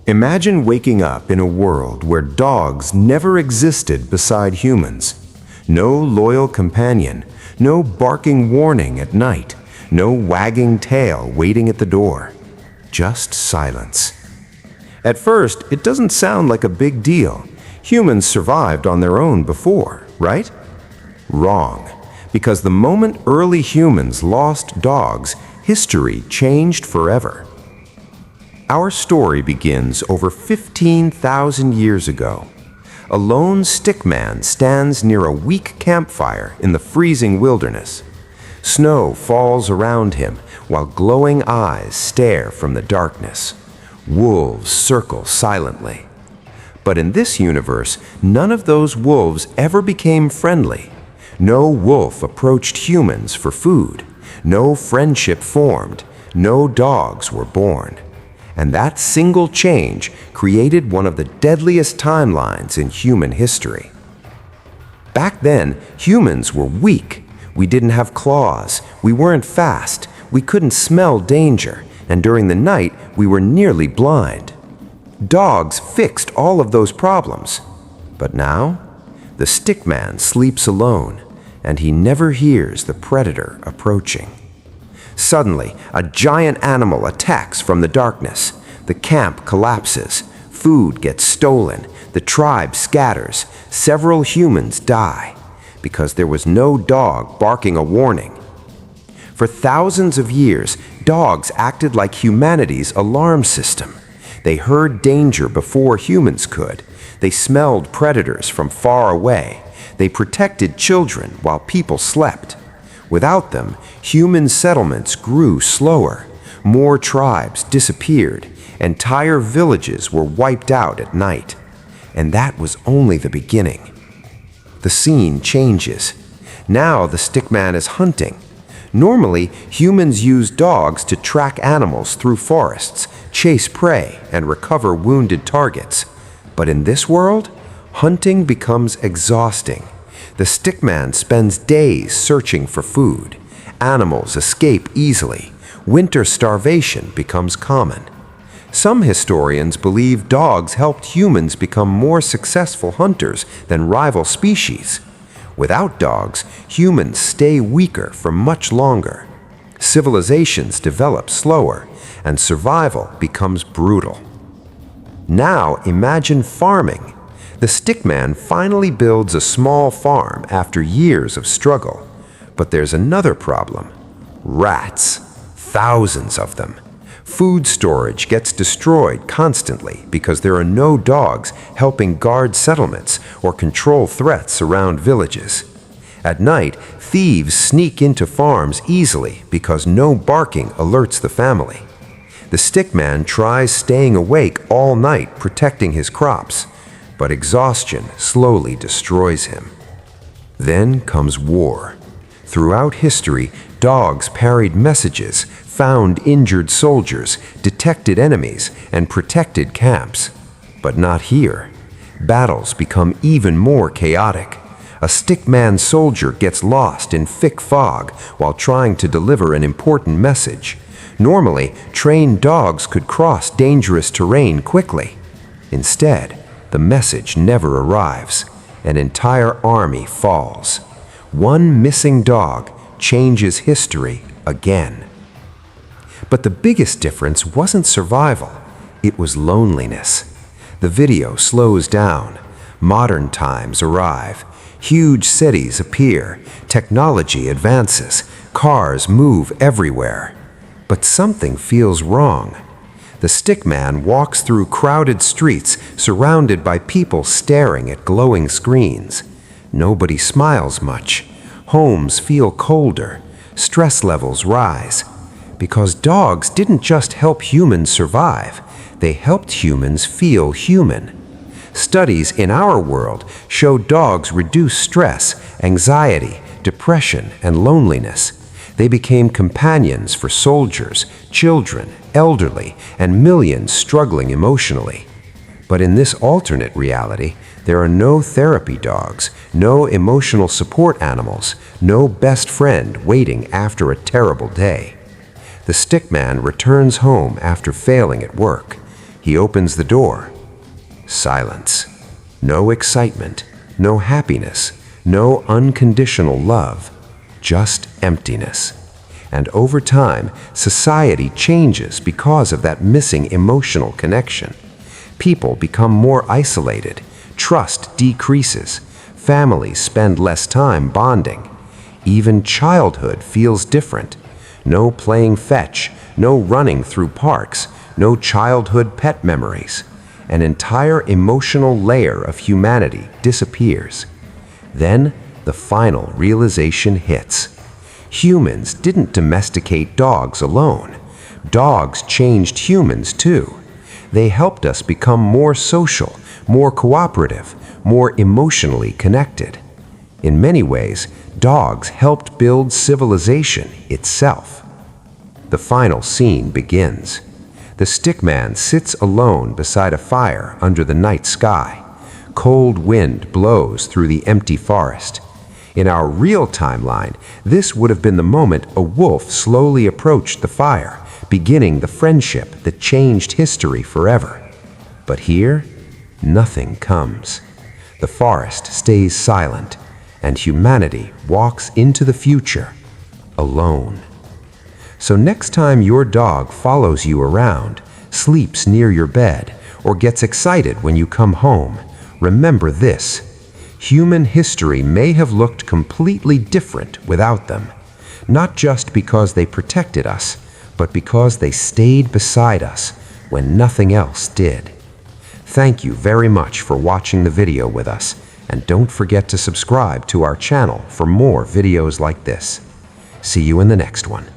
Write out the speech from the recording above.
Imagine waking up in a world where dogs never existed beside humans. No loyal companion, no barking warning at night, no wagging tail waiting at the door. Just silence. At first, it doesn't sound like a big deal. Humans survived on their own before, right? Wrong. Because the moment early humans lost dogs, history changed forever. Our story begins over 15,000 years ago. A lone stickman stands near a weak campfire in the freezing wilderness. Snow falls around him while glowing eyes stare from the darkness. Wolves circle silently. But in this universe, none of those wolves ever became friendly. No wolf approached humans for food. No friendship formed. No dogs were born. And that single change created one of the deadliest timelines in human history. Back then, humans were weak. We didn't have claws, we weren't fast, we couldn't smell danger, and during the night, we were nearly blind. Dogs fixed all of those problems. But now, the stickman sleeps alone, and he never hears the predator approaching. Suddenly, a giant animal attacks from the darkness. The camp collapses. Food gets stolen. The tribe scatters. Several humans die because there was no dog barking a warning. For thousands of years, dogs acted like humanity's alarm system. They heard danger before humans could. They smelled predators from far away. They protected children while people slept. Without them, human settlements grew slower. More tribes disappeared. Entire villages were wiped out at night. And that was only the beginning. The scene changes. Now the stickman is hunting. Normally, humans use dogs to track animals through forests, chase prey, and recover wounded targets. But in this world, hunting becomes exhausting. The stickman spends days searching for food. Animals escape easily. Winter starvation becomes common. Some historians believe dogs helped humans become more successful hunters than rival species. Without dogs, humans stay weaker for much longer. Civilizations develop slower, and survival becomes brutal. Now imagine farming. The stickman finally builds a small farm after years of struggle. But there's another problem. Rats. Thousands of them. Food storage gets destroyed constantly because there are no dogs helping guard settlements or control threats around villages. At night, thieves sneak into farms easily because no barking alerts the family. The stickman tries staying awake all night protecting his crops, but exhaustion slowly destroys him. Then comes war. Throughout history, dogs carried messages, found injured soldiers, detected enemies, and protected camps. But not here. Battles become even more chaotic. A stickman soldier gets lost in thick fog while trying to deliver an important message. Normally, trained dogs could cross dangerous terrain quickly. Instead, the message never arrives. An entire army falls. One missing dog changes history again. But the biggest difference wasn't survival, it was loneliness. The video slows down. Modern times arrive. Huge cities appear. Technology advances. Cars move everywhere. But something feels wrong. The stickman walks through crowded streets surrounded by people staring at glowing screens. Nobody smiles much. Homes feel colder. Stress levels rise. Because dogs didn't just help humans survive, they helped humans feel human. Studies in our world show dogs reduce stress, anxiety, depression, and loneliness. They became companions for soldiers, children, elderly, and millions struggling emotionally. But in this alternate reality, there are no therapy dogs, no emotional support animals, no best friend waiting after a terrible day. The stickman returns home after failing at work. He opens the door. Silence. No excitement, no happiness, no unconditional love, just emptiness. And over time, society changes because of that missing emotional connection. People become more isolated, trust decreases, families spend less time bonding. Even childhood feels different. No playing fetch, no running through parks, no childhood pet memories. An entire emotional layer of humanity disappears. Then, the final realization hits. Humans didn't domesticate dogs alone. Dogs changed humans too. They helped us become more social, more cooperative, more emotionally connected. In many ways, dogs helped build civilization itself. The final scene begins. The Stickman sits alone beside a fire under the night sky. Cold wind blows through the empty forest. In our real timeline, this would have been the moment a wolf slowly approached the fire, beginning the friendship that changed history forever. But here, nothing comes. The forest stays silent, and humanity walks into the future, alone. So next time your dog follows you around, sleeps near your bed, or gets excited when you come home, remember this. Human history may have looked completely different without them, not just because they protected us, but because they stayed beside us when nothing else did. Thank you very much for watching the video with us, and don't forget to subscribe to our channel for more videos like this. See you in the next one.